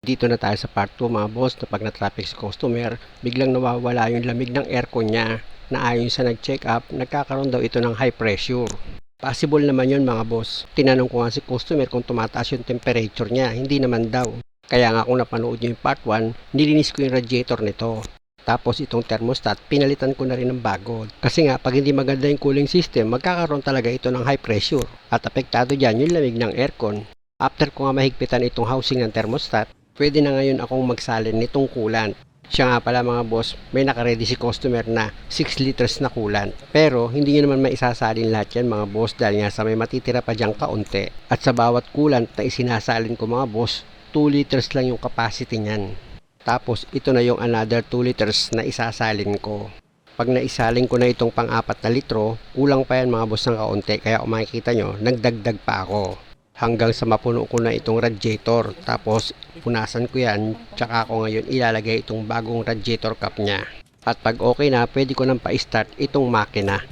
Dito na tayo sa part 2 mga boss, na pag na-traffic si customer, biglang nawawala yung lamig ng aircon niya na ayon sa nag-check up, nagkakaroon daw ito ng high pressure. Possible naman yun mga boss. Tinanong ko nga si customer kung tumataas yung temperature niya, hindi naman daw. Kaya nga kung napanood nyo yung part 1, nilinis ko yung radiator nito. Tapos itong thermostat, pinalitan ko na rin ng bago. Kasi nga, pag hindi maganda yung cooling system, magkakaroon talaga ito ng high pressure. At apektado dyan yung lamig ng aircon. After ko nga mahigpitan itong housing ng thermostat, pwede na ngayon akong magsalin nitong coolant. Siya nga pala mga boss, may nakaredy si customer na 6 liters na coolant. Pero hindi nyo naman maisasalin lahat yan mga boss dahil nga sa may matitira pa dyang kaunti. At sa bawat coolant na isinasalin ko mga boss, 2 liters lang yung capacity niyan. Tapos ito na yung another 2 liters na isasalin ko. Pag naisalin ko na itong pang-4 na litro, kulang pa yan mga boss ng kaunti. Kaya kung makikita nyo, nagdagdag pa ako. Hanggang sa mapuno ko na itong radiator. Tapos punasan ko yan, tsaka ako ngayon ilalagay itong bagong radiator cap nya. At pag okay na, pwede ko nang pa-start itong makina.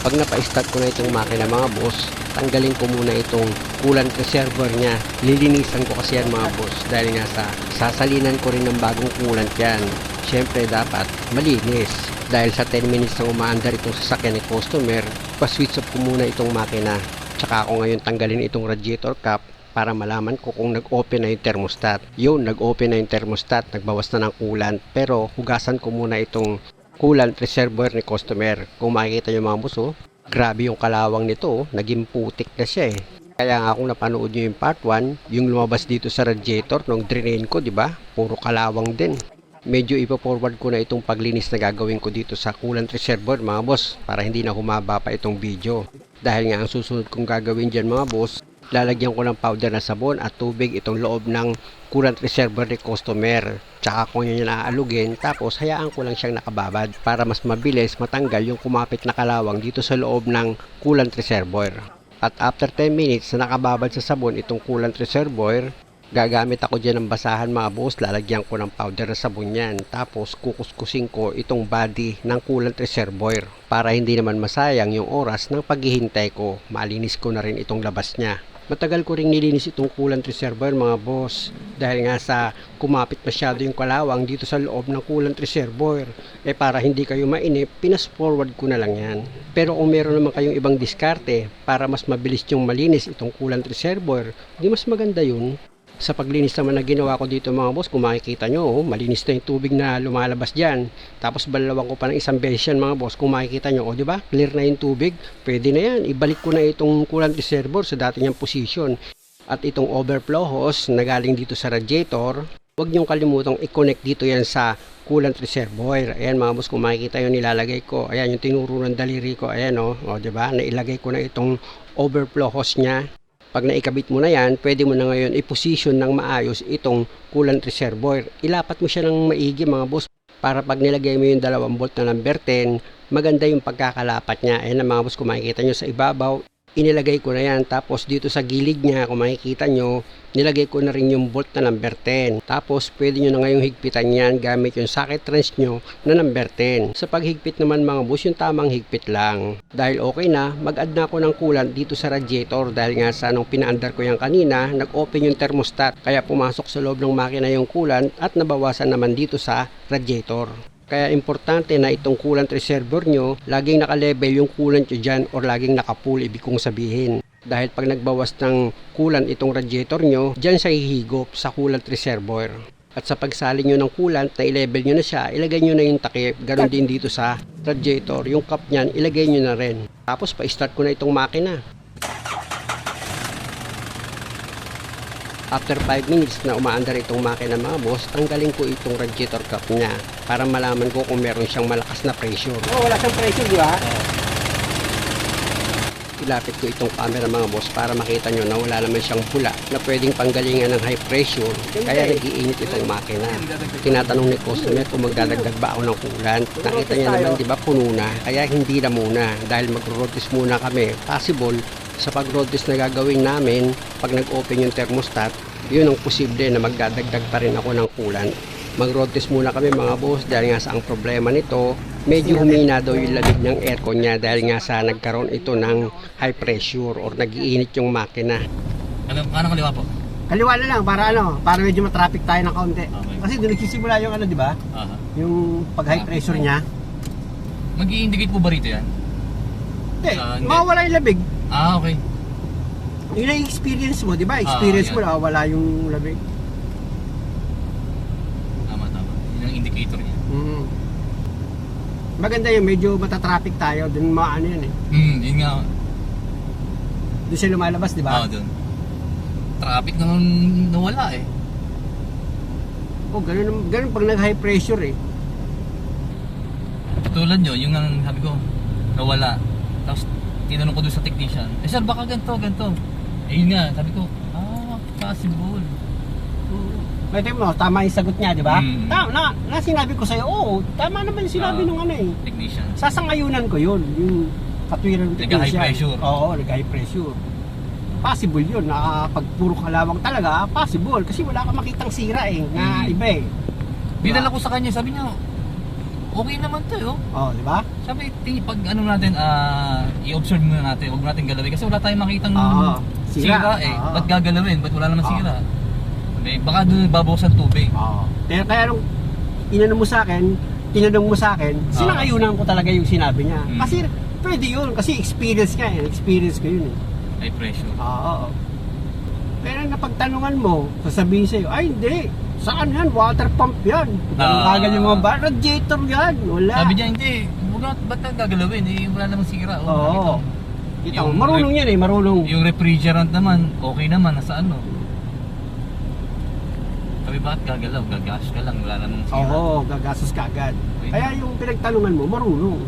Pag napa-start ko na itong makina mga boss, tanggalin ko muna itong coolant reservoir nya. Lilinisan ko kasi yan mga boss dahil nga sa sasalinan ko rin ng bagong coolant yan. Syempre dapat malinis. Dahil sa 10 minutes na umaandar itong sasakyan ni customer, pa-switch off ko muna itong makina. Tsaka ako ngayon tanggalin itong radiator cap para malaman ko kung nag-open na yung thermostat. Yun, nag-open na yung thermostat, nagbawas na ng coolant. Pero hugasan ko muna itong coolant reservoir ni customer. Kung makikita nyo mga boss, grabe yung kalawang nito, naging putik na siya eh. Kaya nga kung napanood nyo yung part 1, yung lumabas dito sa radiator nung drain ko, di ba? Puro kalawang din. Medyo ipo-forward ko na itong paglinis na gagawin ko dito sa coolant reservoir mga boss para hindi na humaba pa itong video. Dahil nga ang susunod kong gagawin dyan mga boss, lalagyan ko ng powder na sabon at tubig itong loob ng coolant reservoir ni customer. Tsaka kung yun yung naaalugin, tapos hayaan ko lang siyang nakababad para mas mabilis matanggal yung kumapit na kalawang dito sa loob ng coolant reservoir. At after 10 minutes na nakababad sa sabon itong coolant reservoir, gagamit ako dyan ng basahan mga boss, lalagyan ko ng powder na sabon yan. Tapos kukuskusin ko itong body ng coolant reservoir para hindi naman masayang yung oras ng paghihintay ko. Malinis ko na rin itong labas niya. Matagal ko ring nilinis itong coolant reservoir mga boss dahil nga sa kumapit masyado yung kalawang dito sa loob ng coolant reservoir. Para hindi kayo mainip, pinas forward ko na lang yan. Pero kung meron naman kayong ibang diskarte para mas mabilis yung malinis itong coolant reservoir, di mas maganda yun. Sa paglinis naman na ginawa ko dito mga boss, kung makikita nyo, malinis na yung tubig na lumalabas dyan. Tapos balawan ko pa ng isang beses yan mga boss, kung makikita nyo, diba? Clear na yung tubig, pwede na yan. Ibalik ko na itong coolant reservoir sa dati niyang position. At itong overflow hose na galing dito sa radiator, huwag nyong kalimutang i-connect dito yan sa coolant reservoir. Ayan mga boss, kung makikita yung nilalagay ko, ayan yung tinuro ng daliri ko, ayan diba? Nailagay ko na itong overflow hose nya. Pag naikabit mo na yan, pwede mo na ngayon i-position ng maayos itong coolant reservoir. Ilapat mo siya ng maigi mga boss para pag nilagay mo yung 2 bolt na number 10, maganda yung pagkakalapat niya. Ayan na mga boss, kung makikita nyo sa ibabaw, inilagay ko na yan. Tapos dito sa gilid niya, kung makikita nyo, nilagay ko na rin yung bolt na number 10. Tapos pwede nyo na ngayong higpitan yan gamit yung socket wrench nyo na number 10. Sa paghigpit naman mga boss, yung tamang higpit lang. Dahil okay na, mag-add na ako ng coolant dito sa radiator dahil nga sa nung pinaandar ko yan kanina, nag-open yung thermostat. Kaya pumasok sa loob ng makina yung coolant at nabawasan naman dito sa radiator. Kaya importante na itong coolant reservoir nyo, laging naka-level yung coolant nyo dyan or laging naka-full, ibig kong sabihin. Dahil pag nagbawas ng coolant itong radiator nyo, dyan siya hihigop sa coolant reservoir. At sa pagsali nyo ng coolant na i-level nyo na siya, ilagay nyo na yung takip. Ganon din dito sa radiator, yung cap nyan, ilagay nyo na rin. Tapos pa-start ko na itong makina. After 5 minutes na umaandar itong makina mga boss, tanggalin ko itong radiator cap niya para malaman ko kung meron siyang malakas na pressure. Wala siyang pressure, di ba? Ilapit ko itong camera mga boss para makita nyo na wala naman siyang pula na pwedeng panggalingan ng high pressure, kaya nag-iinit itong makina. Tinatanong ni customer kung magdadagdag ba ako ng coolant. Nakita niya naman, di ba, puno na, kaya hindi na muna dahil mag-road test muna kami. Possible sa pag-road test na gagawin namin, pag nag-open yung thermostat, yun ang posible na magdadagdag pa rin ako ng coolant. Mag-road test muna kami mga boss dahil nga sa ang problema nito, medyo humina daw yung lamig ng aircon niya dahil nga sa nagkaroon ito ng high pressure or nag-iinit yung makina. Anong kaliwa po? Kaliwa na lang para para medyo matraffic tayo ng kaunti. Okay. Kasi doon nagsisimula yung di ba? Aha. Yung pag high pressure niya. Mag-i-indicate po ba rito yan? Hindi, Hindi. mawawala yung labig. Ah, okay. Yun ang experience mo, di ba? Experience mo, yan. nawawala yung labig. Tama. Yun ang indicator niya. Maganda yun, medyo matatraffic tayo. Doon maano yan eh. Yun nga. Doon siya lumalabas, di ba? Oo, doon. Traffic naman nawala eh. Oh, ganun pag nag-high pressure eh. Tulad nyo, yung ang sabi ko, nawala. Tapos tinanong ko doon sa technician, sir baka ganito. Eh yun nga, sabi ko, possible. Pwede mo, tama yung sagot niya, di ba? Mm. Tama, na sinabi ko sa'yo, oo, tama naman yung sinabi nung Technician. Sasangayunan ko yun, yung katwiran ng Nag-high technician. pressure. Oo, nag-high pressure. Possible yun, na pag puro kalawang talaga, possible. Kasi wala kang makitang sira eh, na iba eh. Dinala ko sa kanya, sabi niya, okay naman to eh. Oo, di ba? Sabi, pag ano natin, i-observe muna natin, huwag natin galawin. Kasi wala tayong makitang sira eh. Oo. Ba't gagalawin? Ba't wala naman sira? Sabi, baka doon babawasan tubig. Oo. Kaya nung tinanong mo sa akin, sinangayunan ko talaga yung sinabi niya. Kasi pwede yun, kasi experience ka eh. Experience ko yun eh. High pressure. Oo. Pero napagtanungan mo, sasabihin sa'yo, ay hindi, saan yan? Water pump yan. Kagal yung mga radiator yan. Wala. Sabi niya, hindi, ba't ka gagalawin? Eh, wala namang sira. Oo. Kita mo, Yung marunong yan eh, marunong. Yung refrigerant naman, okay naman, nasa ano. Sabi, bakit gagalaw? Gagas ka lang, wala namang sira. Oo, gagastos ka agad. Kaya yung pinagtanungan mo, marunong.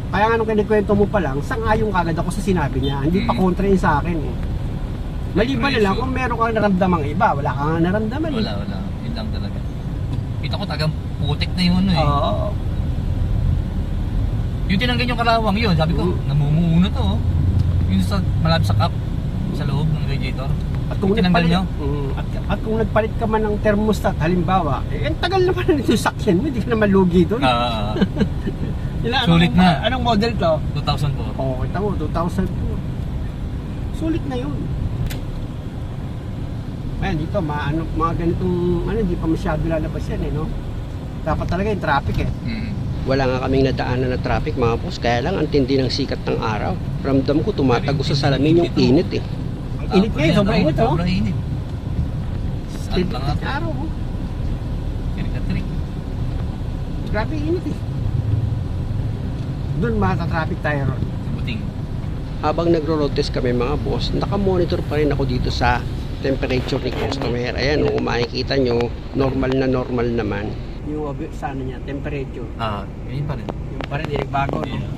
Kaya nga nung kinikwento mo pa lang, sangayon kagad ako sa sinabi niya. Hindi pa kontra yun sa akin eh. Maliban na lang kung meron kang naramdamang iba, wala kang naramdaman eh. Wala. Yun lang talaga. Kita ko tagang putik na yun eh. Oo. Yung tinanggan yung kalawang yun, sabi ko, namumuno to oh. Yung sa malapit sa cup, sa loob ng radiator. At kung tinanggal nyo? At kung nagpalit ka man ng thermostat, halimbawa, ang tagal naman na ito sakyan mo, hindi ka naman lugi doon. Sulit na. Anong model to? 2004. Oo, kita mo, 2002. Sulit na yun. Ayan, dito, mga ganitong, hindi pa masyado lalabas yan eh, no? Dapat talaga yung traffic eh. Wala nga kaming nadaanan na traffic mga boss, kaya lang ang tindi ng sikat ng araw. Ramdam ko tumatago sa salamin yung init eh. Ang init ngayon, sobrang init oh. Sobrang init. Saan pa nga to? Araw oh. Trick. Grabe init eh. Doon matatraffic tayo ron. Buting. Habang nagro-road test kami mga boss, nakamonitor pa rin ako dito sa temperature ni customer. Ayan, kung makikita nyo, normal naman. Yung sana niya, temperature. Ganyan pa rin. Yung pa rin, bago no? Yeah.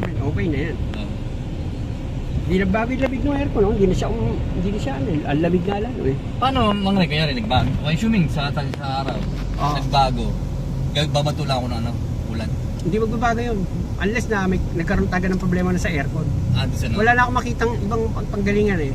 Sabi, okay na yan. Hindi na bago yung labig ng aircon, no? Hindi na siya, ang lamig nga lalo eh. Paano mga kanyari nagbago? Assuming sa araw, nagbago. Babato lang ako ng ulan. Hindi magbabago yun. Unless na nagkaroon taga ng problema na sa aircon. Wala na akong makitang ibang panggalingan eh.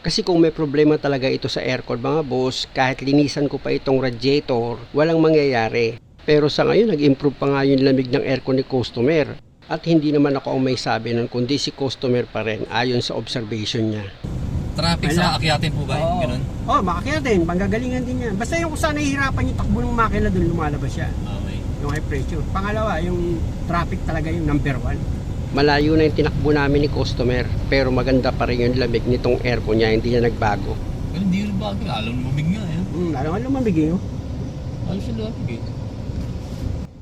Kasi kung may problema talaga ito sa aircon mga boss, kahit linisan ko pa itong radiator, walang mangyayari. Pero sa ngayon, nag-improve pa nga yung lamig ng aircon ni customer. At hindi naman ako ang may sabi nun, kundi si customer pa rin, ayon sa observation niya. Traffic sa akyatin po ba? Ganun? Oo, makakyatin, panggagalingan din yan. Basta yung kung saan nahihirapan yung takbo ng makina doon, lumalabas siya. Okay. Yung high pressure. Pangalawa, yung traffic talaga yung number 1. Malayo na yung tinakbo namin ni customer, pero maganda pa rin yung lamig nitong aircon niya, hindi na nagbago. Pero hindi yung bago, alam mo lumamig nga eh. Alam nga lumamig eh. Alam siya lumamig eh.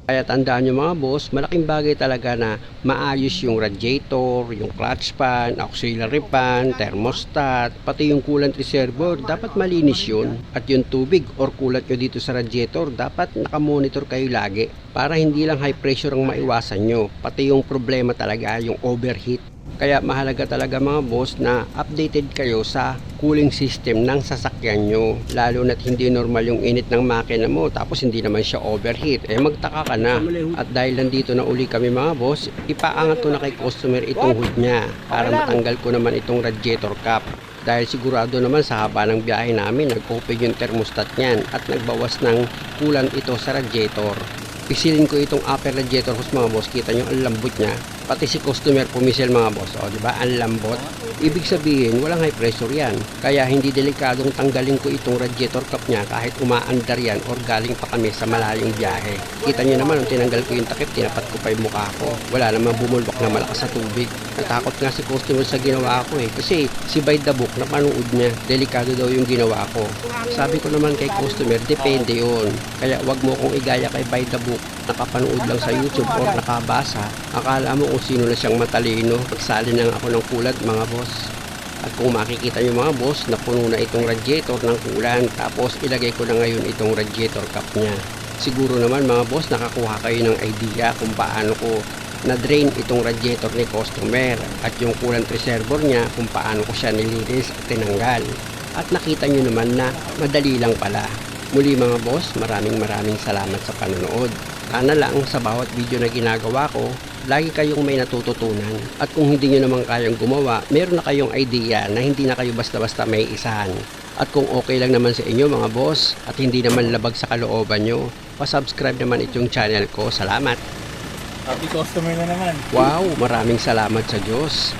Kaya tandaan nyo mga boss, malaking bagay talaga na maayos yung radiator, yung clutch pan, auxiliary pan, thermostat, pati yung coolant reservoir, dapat malinis yun. At yung tubig or coolant nyo dito sa radiator, dapat nakamonitor kayo lagi para hindi lang high pressure ang maiwasan nyo, pati yung problema talaga, yung overheat. Kaya mahalaga talaga mga boss na updated kayo sa cooling system ng sasakyan nyo. Lalo na't hindi normal yung init ng makina mo tapos hindi naman siya overheat. Magtaka ka na. At dahil nandito na uli kami mga boss, ipaangat ko na kay customer itong hood niya para matanggal ko naman itong radiator cap. Dahil sigurado naman sa haba ng biyahe namin, nag-open yung thermostat niyan at nagbawas ng coolant ito sa radiator. Pisilin ko itong upper radiator hose mga boss, kita nyo ang lambot niya. Pati si customer pumisil mga boss. O, di ba? Ang lambot. Ibig sabihin, walang high pressure yan. Kaya hindi delikadong tanggalin ko itong radiator cap niya kahit umaandar yan or galing pa kami sa malayong biyahe. Kita nyo naman, nung tinanggal ko yung takip, tinapat ko pa yung mukha ko. Wala namang bumulbok na malakas sa tubig. Natakot nga si customer sa ginawa ko kasi si by the book, napanood niya, delikado daw yung ginawa ko. Sabi ko naman kay customer, depende yun. Kaya wag mo kong igaya kay by the book. Nakapanood lang sa YouTube or nakabasa, akala mo kung sino na siyang matalino. Pagsali lang ako ng kulat mga boss. At kung makikita nyo mga boss, napuno na itong radiator ng kulan. Tapos ilagay ko na ngayon itong radiator cap niya. Siguro naman mga boss, nakakuha kayo ng idea kung paano ko na-drain itong radiator ni customer. At yung coolant reservoir niya, kung paano ko siya nilinis at tinanggal. At nakita nyo naman na madali lang pala. Muli mga boss, maraming salamat sa panonood. Sana lang sa bawat video na ginagawa ko, lagi kayong may natututunan. At kung hindi nyo naman kayang gumawa, meron na kayong idea na hindi na kayo basta-basta may isahan. At kung okay lang naman sa inyo mga boss, at hindi naman labag sa kalooban nyo, pa-subscribe naman itong channel ko. Salamat! Happy customer na naman. Wow, maraming salamat sa Diyos.